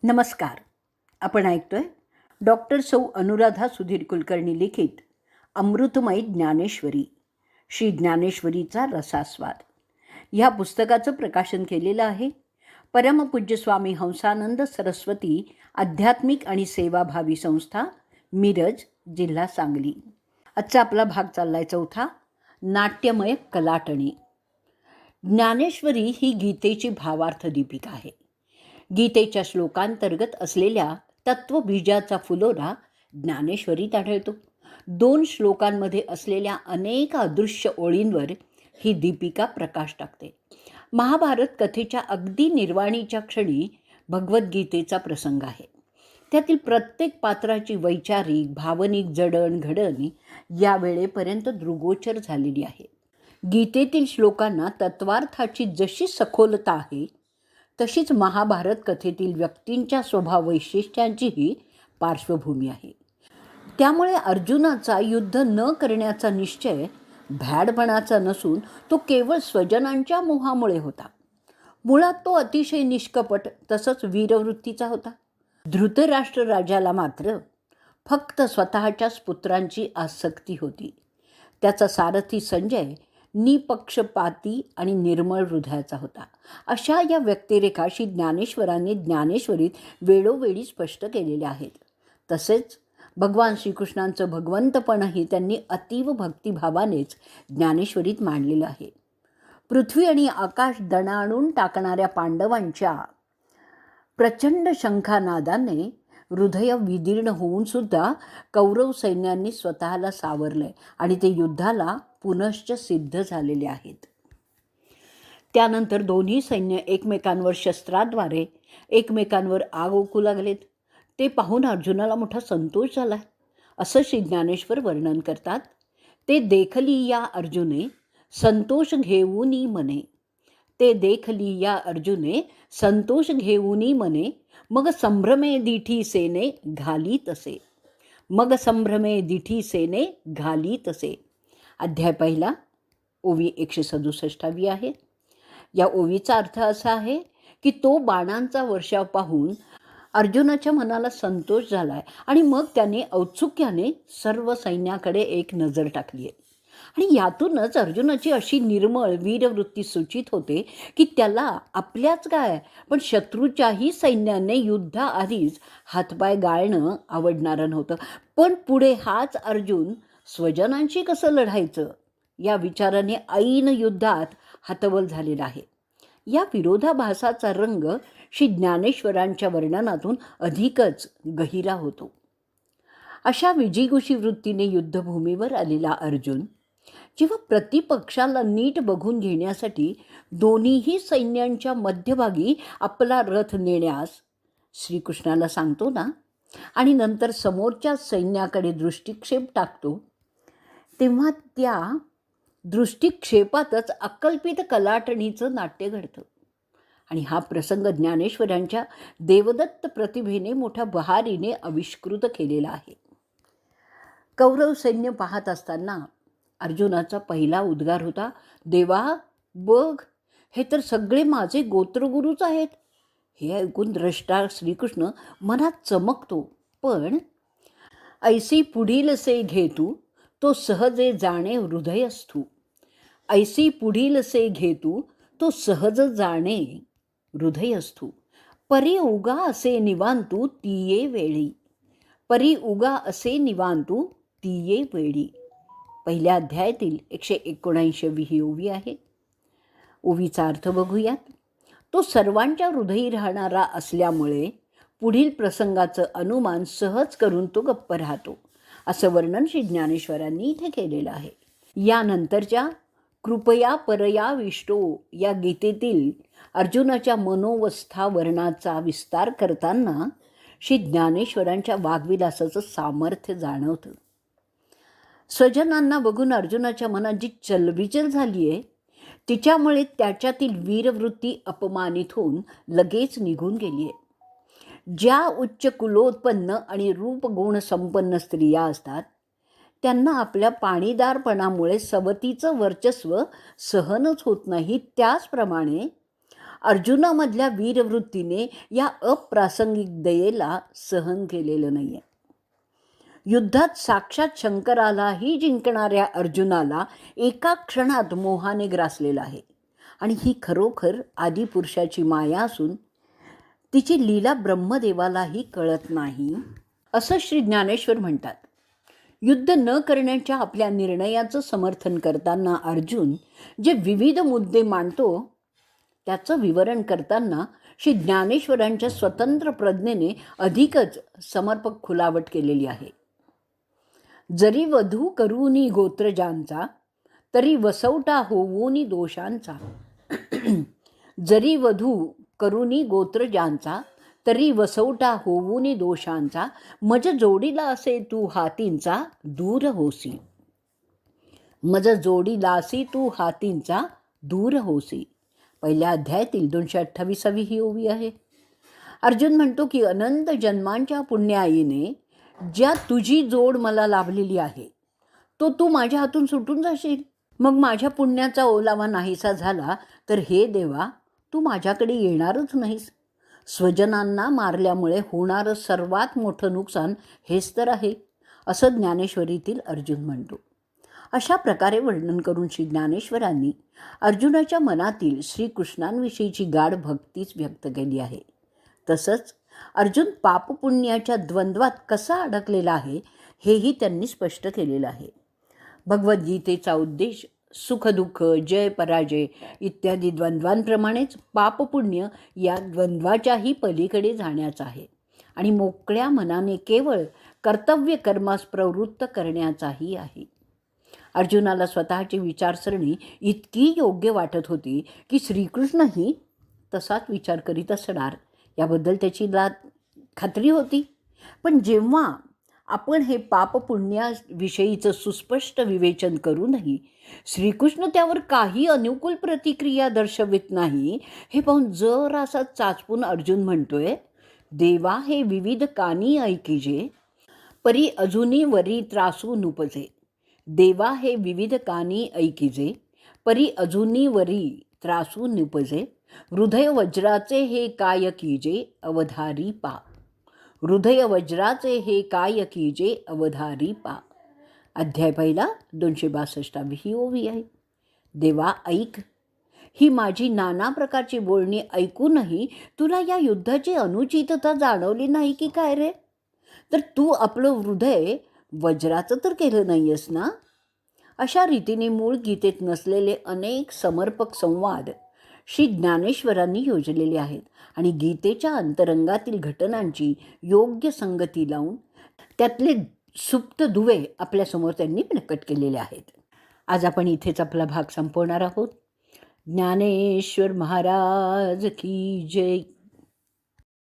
नमस्कार. आपण ऐकतोय डॉक्टर सौ अनुराधा सुधीर कुलकर्णी लिखित अमृतमयी ज्ञानेश्वरी, श्री ज्ञानेश्वरीचा रसास्वाद. ह्या पुस्तकाचं प्रकाशन केलेलं आहे परमपूज्य स्वामी हंसानंद सरस्वती आध्यात्मिक आणि सेवाभावी संस्था, मिरज, जिल्हा सांगली. आजचा आपला भाग चाललाय चौथा, नाट्यमय कलाटणी. ज्ञानेश्वरी ही गीतेची भावार्थ दीपिका आहे. गीतेच्या श्लोकांतर्गत असलेल्या तत्वबीजाचा फुलोरा ज्ञानेश्वरीत आढळतो. 2 श्लोकांमध्ये असलेल्या अनेक अदृश्य ओळींवर ही दीपिका प्रकाश टाकते. महाभारत कथेच्या अगदी निर्वाणीच्या क्षणी भगवद्गीतेचा प्रसंग आहे. त्यातील प्रत्येक पात्राची वैचारिक भावनिक जडणघडण या वेळेपर्यंत दृगोचर झालेली आहे. गीतेतील श्लोकांना तत्वार्थाची जशी सखोलता आहे तशीच महाभारत कथेतील व्यक्तींच्या स्वभाव वैशिष्ट्यांचीही पार्श्वभूमी आहे. त्यामुळे अर्जुनाचा युद्ध न करण्याचा निश्चय भ्याडपणाचा नसून तो केवळ स्वजनांच्या मोहामुळे होता. मुळात तो अतिशय निष्कपट तसंच वीरवृत्तीचा होता. धृतराष्ट्र राजाला मात्र फक्त स्वतःच्याच पुत्रांची आसक्ती होती. त्याचा सारथी संजय निपक्षपाती आणि निर्मळ हृदयाचा होता. अशा या व्यक्तिरेखाशी ज्ञानेश्वरांनी ज्ञानेश्वरीत वेळोवेळी स्पष्ट केलेल्या आहेत. तसेच भगवान श्रीकृष्णांचं भगवंतपणही त्यांनी अतीव भक्तिभावानेच ज्ञानेश्वरीत मांडलेलं आहे. पृथ्वी आणि आकाश दणाणून टाकणाऱ्या पांडवांच्या प्रचंड शंखानादाने हृदय विदीर्ण होऊन सुद्धा कौरव सैन्यांनी स्वतःला सावरले आणि ते युद्धाला पुनश्च सिद्ध झालेले आहेत. त्यानंतर दोन्ही सैन्य एकमेकांवर शस्त्राद्वारे एकमेकांवर आग ओकू लागलेत. ते पाहून अर्जुनाला मोठा संतोष झाला असं श्री ज्ञानेश्वर वर्णन करतात. ते देखली या अर्जुने संतोष घेऊनी मने, ते देखली या अर्जुने संतोष घेऊनी मने, मग संभ्रमे दिठी सेने घाली तसे, मग संभ्रमे दिठी सेने घाली तसे. अध्याय पहिला, ओवी 167 आहे. या ओवीचा अर्थ असा आहे की तो बाणांचा वर्षाव पाहून अर्जुनाच्या मनाला संतोष झाला आहे आणि मग त्याने औत्सुक्याने सर्व सैन्याकडे एक नजर टाकली आहे. आणि यातूनच अर्जुनाची अशी निर्मळ वीरवृत्ती सूचित होते की त्याला आपल्याच काय पण शत्रूच्याही सैन्याने युद्धाआधीच हातपाय गाळणं आवडणारं नव्हतं. पण पुढे हाच अर्जुन स्वजनांशी कसं लढायचं या विचाराने ऐन युद्धात हतबल झालेला आहे. या विरोधाभासाचा रंग श्री ज्ञानेश्वरांच्या वर्णनातून अधिकच गहिरा होतो. अशा विजिगुषी वृत्तीने युद्धभूमीवर आलेला अर्जुन जेव्हा प्रतिपक्षाला नीट बघून घेण्यासाठी दोन्हीही सैन्यांच्या मध्यभागी आपला रथ नेण्यास श्रीकृष्णाला सांगतो ना, आणि नंतर समोरच्या सैन्याकडे दृष्टिक्षेप टाकतो, तेव्हा त्या दृष्टिक्षेपातच अकल्पित कलाटणीचं नाट्य घडतं. आणि हा प्रसंग ज्ञानेश्वरांच्या देवदत्त प्रतिभेने मोठ्या बहारीने आविष्कृत केलेला आहे. कौरव सैन्य पाहत असताना अर्जुनाचा पहिला उद्गार होता, देवा बघ, हे तर सगळे माझे गोत्रगुरूच आहेत. हे ऐकून द्रष्टा श्रीकृष्ण मनात चमकतो, पण ऐसी पुढील से घेतू तो सहजे जाणे हृदयस्थू, ऐसी पुढील से घेतू तो सहज जाणे हृदयस्थू, परी उगा असे निवांतू तिये वेळी, परी उगा असे निवांतू तिये वेळी. पहिल्या अध्यायातील 179वी ही ओवी आहे. ओवीचा अर्थ बघूयात. तो सर्वांच्या हृदयी राहणारा असल्यामुळे पुढील प्रसंगाचं अनुमान सहज करून तो गप्प राहतो असं वर्णन श्री ज्ञानेश्वरांनी इथे केलेलं आहे. यानंतरच्या कृपया परया विष्टो या गीतेतील अर्जुनाच्या मनोवस्था वर्णाचा विस्तार करताना श्री ज्ञानेश्वरांच्या वाग्विलासाचं सामर्थ्य जाणवतं. स्वजनांना बघून अर्जुनाच्या मनात जी चलबिचल झाली आहे तिच्यामुळे त्याच्यातील वीरवृत्ती अपमानित होऊन लगेच निघून गेली आहे. ज्या उच्च कुलोत्पन्न आणि रूपगुण संपन्न स्त्रिया असतात त्यांना आपल्या पाणीदारपणामुळे सवतीचं वर्चस्व सहनच होत नाही. त्याचप्रमाणे अर्जुनामधल्या वीरवृत्तीने या अप्रासंगिक दयेला सहन केलेलं नाही आहे. युद्धात साक्षात शंकरालाही जिंकणाऱ्या अर्जुनाला एका क्षणात मोहाने ग्रासलेला आहे. आणि ही खरोखर आदिपुरुषाची माया असून तिची लीला ब्रह्मदेवालाही कळत नाही, असं श्री ज्ञानेश्वर म्हणतात. युद्ध न करण्याच्या आपल्या निर्णयाचं समर्थन करताना अर्जुन जे विविध मुद्दे मांडतो त्याचं विवरण करताना श्री ज्ञानेश्वरांच्या स्वतंत्र प्रज्ञेने अधिकच समर्पक खुलावट केलेली आहे. जरी वधू करूनी गोत्रजांचा, तरी वसवटा होऊनी दोषांचा. जरी वधू करूनी गोत्रजांचा, तरी वसवटा होऊनी दोषांचा. मज जोडीला असे तू हातींचा, दूर होसी. मज जोडीला असे तू हातींचा, दूर होसी. पहिल्या अध्यायातील 228वी ही ओवी आहे. अर्जुन म्हणतो की अनंत जन्मांच्या पुण्याईने ज्या तुझी जोड मला लाभलेली आहे, तो तू माझ्या हातून सुटून जाशील. मग माझ्या पुण्याचा ओलावा नाहीसा झाला तर हे देवा, तू माझ्याकडे येणारच नाहीस. स्वजनांना मारल्यामुळे होणारं सर्वात मोठं नुकसान हेच तर आहे, असं ज्ञानेश्वरीतील अर्जुन म्हणतो. अशा प्रकारे वर्णन करून श्री ज्ञानेश्वरांनी अर्जुनाच्या मनातील श्रीकृष्णांविषयीची गाढ भक्तीच व्यक्त केली आहे. तसंच अर्जुन पापपुण्याच्या द्वंद्वात कसा अडकलेला आहे हेही त्यांनी स्पष्ट केलेलं आहे. भगवद्गीतेचा उद्देश सुखदुःख, जय पराजय इत्यादी द्वंद्वांप्रमाणेच पापपुण्य या द्वंद्वाच्याही पलीकडे जाण्याचा आहे आणि मोकळ्या मनाने केवळ कर्तव्य कर्मास प्रवृत्त करण्याचाही आहे. अर्जुनाला स्वतःची विचारसरणी इतकी योग्य वाटत होती की श्रीकृष्णही तसाच विचार करीत असणार याबद्दल त्याची खात्री होती. पण जेव्हा आपण हे पापपुण्याविषयीचं सुस्पष्ट विवेचन करूनही श्रीकृष्ण त्यावर काही अनुकूल प्रतिक्रिया दर्शवित नाही हे पाहून जरासा चाचपून अर्जुन म्हणतोय, देवा हे विविध कानी ऐकिजे, परी अजूनी वरी त्रासू नुपजे. देवा हे विविध कानी ऐकिजे, परी अजूनी वरी त्रासू नुपजे. हृदय वज्राचे हे काय कीजे, अवधारी पा. हृदय वज्राचे हे काय कीजे, अवधारी पा. अध्याय पहिला 262वी ही ओवी आहे. देवा ऐक, ही माझी नाना प्रकारची बोलणी ऐकूनही तुला या युद्धाची अनुचितता जाणवली नाही की काय रे? तर तू आपलं हृदय वज्राचं तर केलं नाही आहेस ना? अशा रीतीने मूळ गीतेत नसलेले अनेक समर्पक संवाद श्री ज्ञानेश्वरांनी योजलेले आहेत आणि गीतेच्या अंतरंगातील घटनांची योग्य संगती लावून त्यातले सुप्त दुवे आपल्यासमोर त्यांनी प्रकट केलेले आहेत. आज आपण इथेच आपला भाग संपवणार आहोत. ज्ञानेश्वर महाराज की जय.